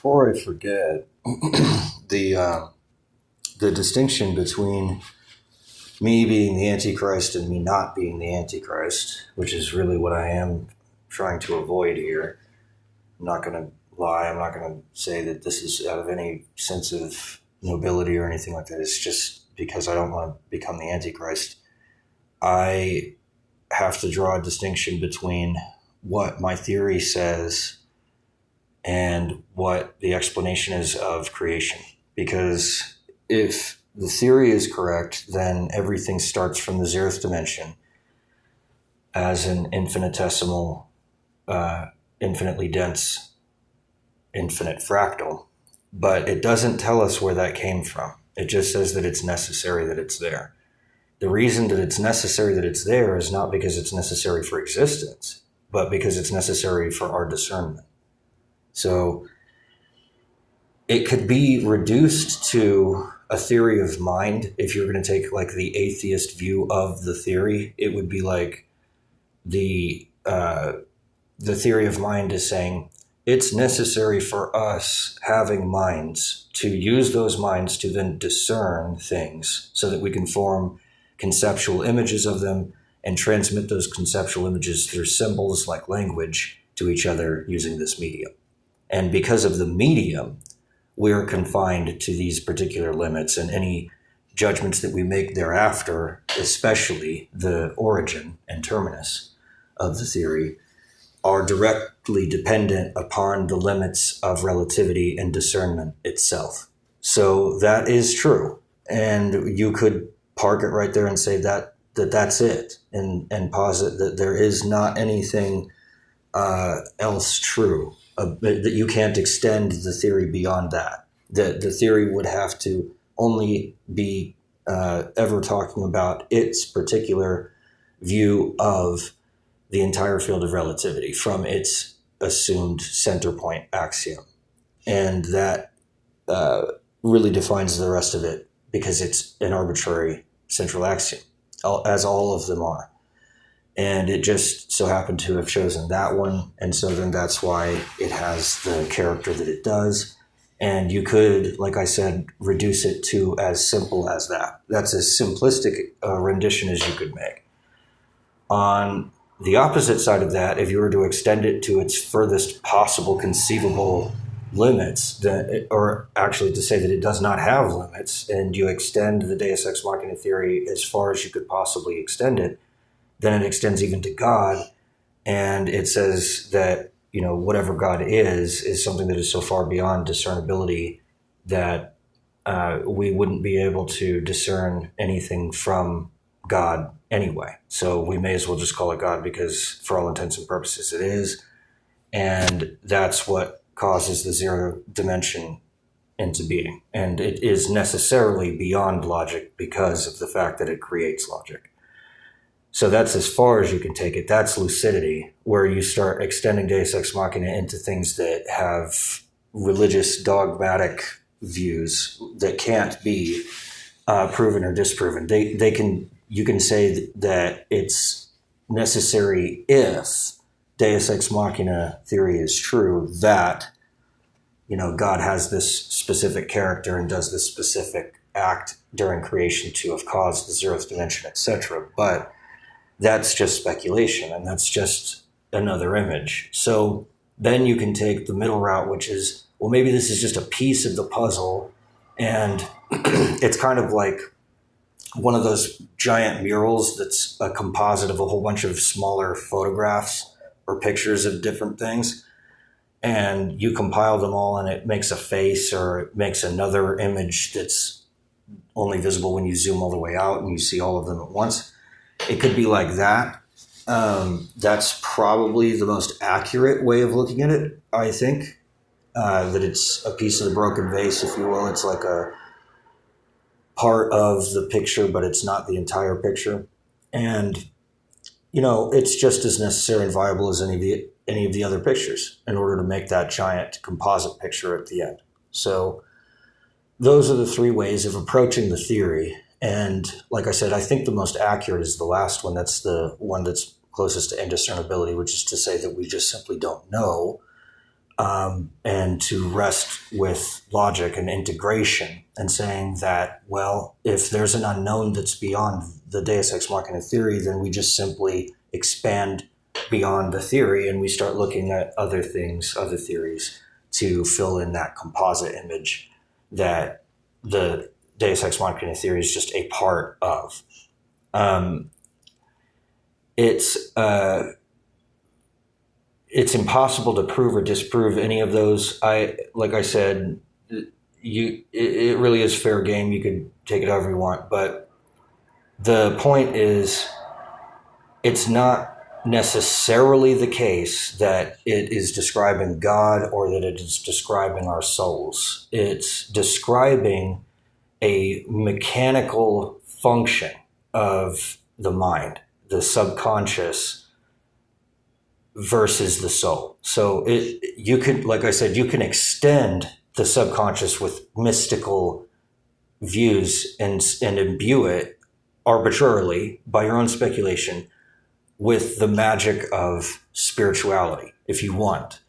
Before I forget, the the distinction between me being the Antichrist and me not being the Antichrist, which is really what I am trying to avoid here. I'm not going to lie. I'm not going to say that this is out of any sense of nobility or anything like that. It's just because I don't want to become the Antichrist. I have to draw a distinction between what my theory says and what the explanation is of creation. Because if the theory is correct, then everything starts from the zeroth dimension as an infinitesimal, infinitely dense, infinite fractal. But it doesn't tell us where that came from. It just says that it's necessary that it's there. The reason that it's necessary that it's there is not because it's necessary for existence, but because it's necessary for our discernment. So it could be reduced to a theory of mind. If you're going to take like the atheist view of the theory, it would be like the theory of mind is saying it's necessary for us having minds to use those minds to then discern things so that we can form conceptual images of them and transmit those conceptual images through symbols like language to each other using this medium. And because of the medium, we're confined to these particular limits, and any judgments that we make thereafter, especially the origin and terminus of the theory, are directly dependent upon the limits of relativity and discernment itself. So that is true. And you could park it right there and say that's it, and posit that there is not anything else true, that you can't extend the theory beyond that. That the theory would have to only be ever talking about its particular view of the entire field of relativity from its assumed center point axiom. And that really defines the rest of it, because it's an arbitrary central axiom, as all of them are. And it just so happened to have chosen that one. And so then that's why it has the character that it does. And you could, like I said, reduce it to as simple as that. That's as simplistic a rendition as you could make. On the opposite side of that, if you were to extend it to its furthest possible conceivable limits, or actually to say that it does not have limits, and you extend the Deus Ex Machina theory as far as you could possibly extend it, then it extends even to God, and it says that, whatever God is something that is so far beyond discernibility that we wouldn't be able to discern anything from God anyway. So we may as well just call it God, because for all intents and purposes it is. And that's what causes the zero dimension into being. And it is necessarily beyond logic because of the fact that it creates logic. So that's as far as you can take it. That's lucidity, where you start extending Deus Ex Machina into things that have religious dogmatic views that can't be proven or disproven. You can say that it's necessary if Deus Ex Machina theory is true, that God has this specific character and does this specific act during creation to have caused the zeroth dimension, etc. But that's just speculation, and that's just another image. So then you can take the middle route, which is, well, maybe this is just a piece of the puzzle, and it's kind of like one of those giant murals that's a composite of a whole bunch of smaller photographs or pictures of different things, and you compile them all and it makes a face, or it makes another image that's only visible when you zoom all the way out and you see all of them at once. It could be like that. That's probably the most accurate way of looking at it, I think. That it's a piece of the broken vase, if you will. It's like a part of the picture, but it's not the entire picture. And, it's just as necessary and viable as any of the other pictures in order to make that giant composite picture at the end. So those are the three ways of approaching the theory. And like I said, I think the most accurate is the last one. That's the one that's closest to indiscernibility, which is to say that we just simply don't know. and to rest with logic and integration and saying that, well, if there's an unknown that's beyond the Deus Ex Machina theory, then we just simply expand beyond the theory and we start looking at other things, other theories to fill in that composite image that the Deus Ex Machina theory is just a part of. It's impossible to prove or disprove any of those. Like I said, it really is fair game. You could take it however you want, but the point is, it's not necessarily the case that it is describing God or that it is describing our souls. It's describing a mechanical function of the mind, the subconscious versus the soul. So you could, like I said, you can extend the subconscious with mystical views and imbue it arbitrarily by your own speculation with the magic of spirituality, if you want.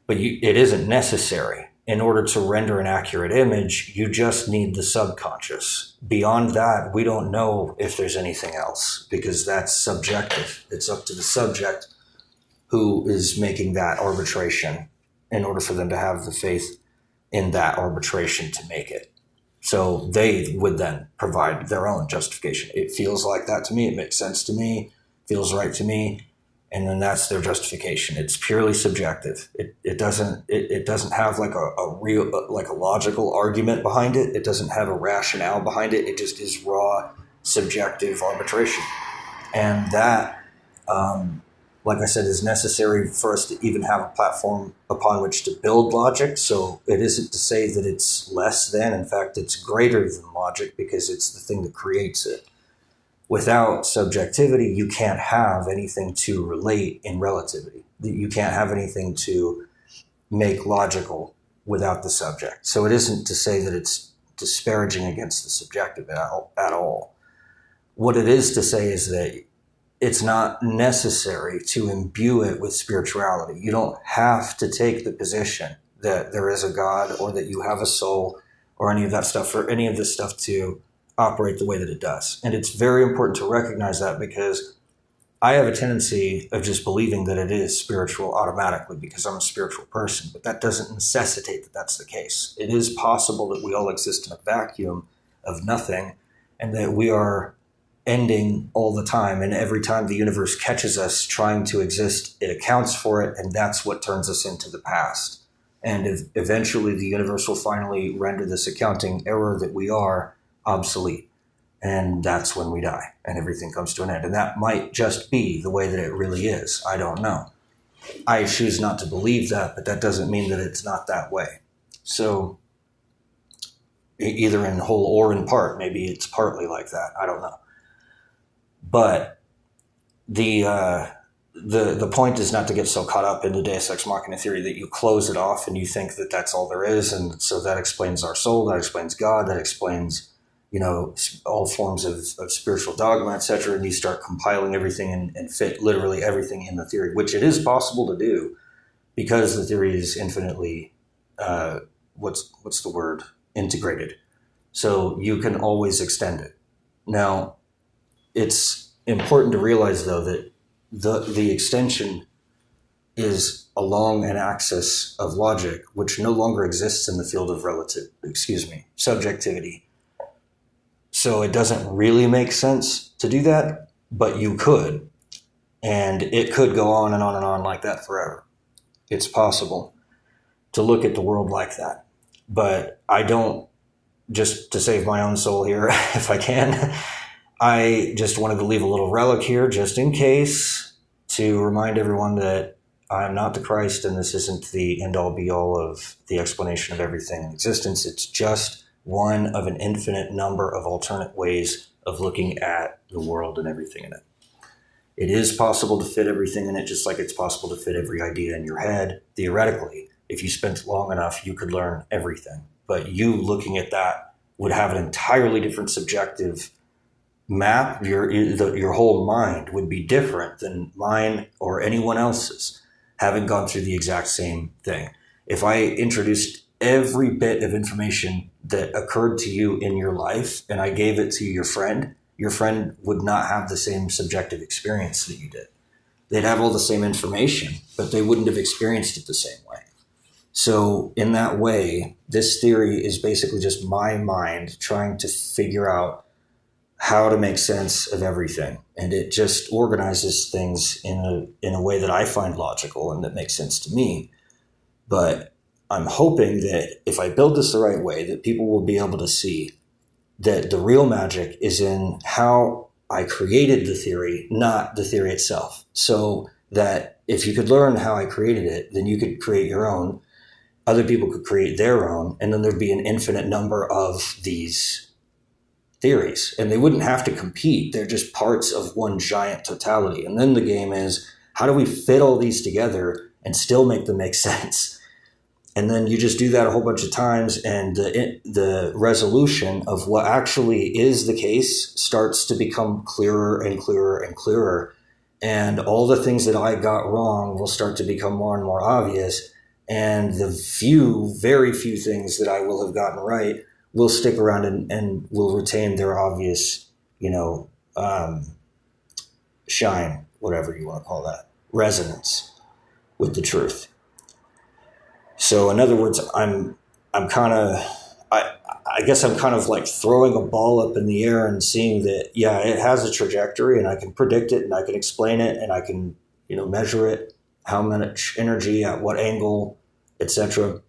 But it isn't necessary. In order to render an accurate image, you just need the subconscious. Beyond that, we don't know if there's anything else, because that's subjective. It's up to the subject who is making that arbitration in order for them to have the faith in that arbitration to make it. So they would then provide their own justification. It feels like that to me. It makes sense to me. Feels right to me. And then that's their justification. It's purely subjective. It doesn't have like a real, like a logical argument behind it. It doesn't have a rationale behind it. It just is raw subjective arbitration. And that, like I said, is necessary for us to even have a platform upon which to build logic. So it isn't to say that it's less than. In fact, it's greater than logic because it's the thing that creates it. Without subjectivity, you can't have anything to relate in relativity. You can't have anything to make logical without the subject. So it isn't to say that it's disparaging against the subjective at all. What it is to say is that it's not necessary to imbue it with spirituality. You don't have to take the position that there is a God or that you have a soul or any of that stuff, for any of this stuff to operate the way that it does. And it's very important to recognize that, because I have a tendency of just believing that it is spiritual automatically because I'm a spiritual person, but that doesn't necessitate that that's the case. It is possible that we all exist in a vacuum of nothing and that we are ending all the time, and every time the universe catches us trying to exist, it accounts for it, and that's what turns us into the past. And eventually the universe will finally render this accounting error that we are obsolete. And that's when we die and everything comes to an end. And that might just be the way that it really is. I don't know. I choose not to believe that, but that doesn't mean that it's not that way. So either in whole or in part, maybe it's partly like that. I don't know. But the point is not to get so caught up in the Deus Ex Machina theory that you close it off and you think that that's all there is. And so that explains our soul, that explains God, that explains, all forms of spiritual dogma, etc. And you start compiling everything and fit literally everything in the theory, which it is possible to do because the theory is infinitely, what's the word? Integrated. So you can always extend it. Now, it's important to realize, though, that the extension is along an axis of logic, which no longer exists in the field of subjectivity. So it doesn't really make sense to do that, but you could. And it could go on and on and on like that forever. It's possible to look at the world like that. But I don't, just to save my own soul here, if I can, I just wanted to leave a little relic here just in case to remind everyone that I'm not the Christ and this isn't the end-all be-all of the explanation of everything in existence. It's just one of an infinite number of alternate ways of looking at the world and everything in it. It is possible to fit everything in it, just like it's possible to fit every idea in your head. Theoretically, if you spent long enough, you could learn everything. But you looking at that would have an entirely different subjective map. Your whole mind would be different than mine or anyone else's, having gone through the exact same thing. if I introduced every bit of information that occurred to you in your life and I gave it to your friend would not have the same subjective experience that you did. They'd have all the same information, but they wouldn't have experienced it the same way. So in that way, this theory is basically just my mind trying to figure out how to make sense of everything. And it just organizes things in a way that I find logical and that makes sense to me. But I'm hoping that if I build this the right way, that people will be able to see that the real magic is in how I created the theory, not the theory itself. So that if you could learn how I created it, then you could create your own. Other people could create their own, and then there'd be an infinite number of these theories, and they wouldn't have to compete. They're just parts of one giant totality. And then the game is, how do we fit all these together and still make them make sense? And then you just do that a whole bunch of times, and the resolution of what actually is the case starts to become clearer and clearer and clearer. And all the things that I got wrong will start to become more and more obvious. And the very few things that I will have gotten right will stick around and will retain their obvious, shine, whatever you want to call that, resonance with the truth. So in other words, I guess I'm kind of like throwing a ball up in the air and seeing that, yeah, it has a trajectory and I can predict it and I can explain it and I can, measure it, how much energy at what angle, etc.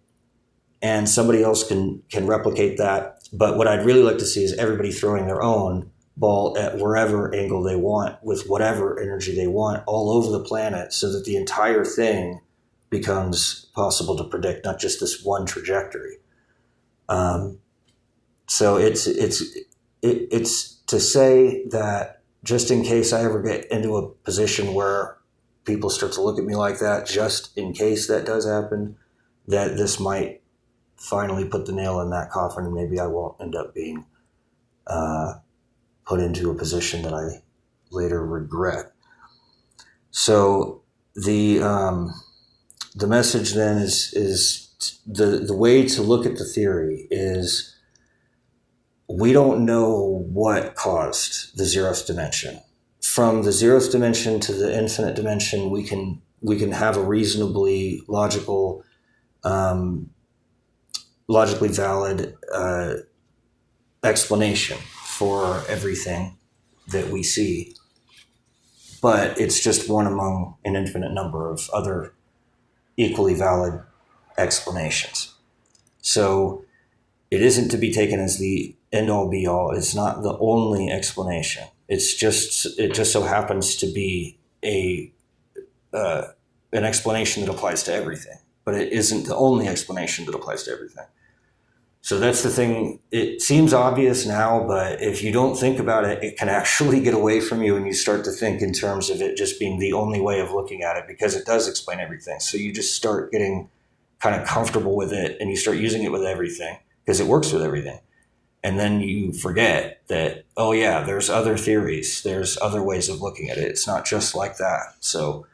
And somebody else can replicate that. But what I'd really like to see is everybody throwing their own ball at wherever angle they want with whatever energy they want all over the planet, so that the entire thing becomes possible to predict, not just this one trajectory. So it's to say that just in case I ever get into a position where people start to look at me like that, just in case that does happen, that this might finally put the nail in that coffin, and maybe I won't end up being put into a position that I later regret. So the message then is the way to look at the theory is, we don't know what caused the zeroth dimension. From the zeroth dimension to the infinite dimension, we can have a reasonably logically valid explanation for everything that we see. But it's just one among an infinite number of other equally valid explanations. So it isn't to be taken as the end-all be-all. It's not the only explanation. It just so happens to be an explanation that applies to everything, but it isn't the only explanation that applies to everything. So that's the thing. It seems obvious now, but if you don't think about it, it can actually get away from you, and you start to think in terms of it just being the only way of looking at it, because it does explain everything. So you just start getting kind of comfortable with it, and you start using it with everything because it works with everything. And then you forget that, oh yeah, there's other theories. There's other ways of looking at it. It's not just like that. So,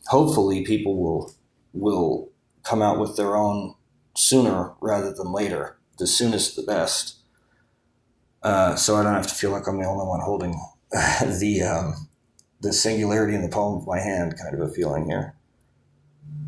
hopefully people will come out with their own sooner rather than later. The soonest, the best. So I don't have to feel like I'm the only one holding the singularity in the palm of my hand kind of a feeling here.